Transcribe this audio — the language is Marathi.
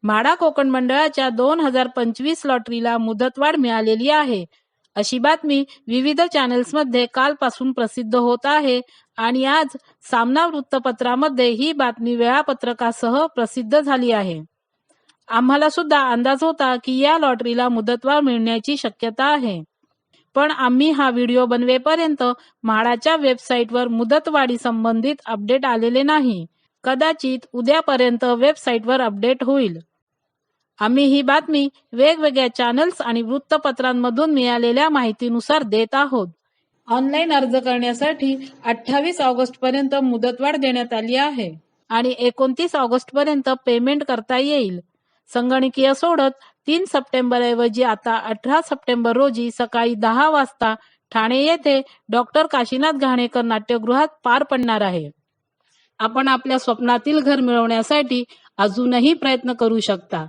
म्हाडा कोकण मंडळाच्या 2025 लॉटरीला मुदतवाढ मिळालेली आहे, अशी बातमी विविध चॅनेल्समध्ये कालपासून प्रसिद्ध होत आहे आणि आज सामना वृत्तपत्रामध्ये ही बातमी वेळापत्रकासह प्रसिद्ध झाली आहे. आम्हाला सुद्धा अंदाज होता की या लॉटरीला मुदतवाढ मिळण्याची शक्यता आहे, पण आम्ही हा व्हिडिओ बनवेपर्यंत म्हाडाच्या वेबसाईटवर मुदतवाढी संबंधित अपडेट आलेले नाही. कदाचित उद्यापर्यंत वेबसाईटवर अपडेट होईल. आम्ही ही बातमी वेगवेगळ्या चॅनल्स आणि वृत्तपत्रांमधून मिळालेल्या माहितीनुसार देत आहोत. ऑनलाईन अर्ज करण्यासाठी 28 ऑगस्ट पर्यंत मुदतवाढ देण्यात आली आहे आणि 29 ऑगस्ट पर्यंत पेमेंट करता येईल. संगणकीय सोडत 3 सप्टेंबर ऐवजी आता 18 सप्टेंबर रोजी सकाळी 10 वाजता ठाणे येथे डॉक्टर काशीनाथ घाणेकर नाट्यगृहात पार पडणार आहे. आपण आपल्या स्वप्नातील घर मिळवण्यासाठी अजूनही प्रयत्न करू शकता.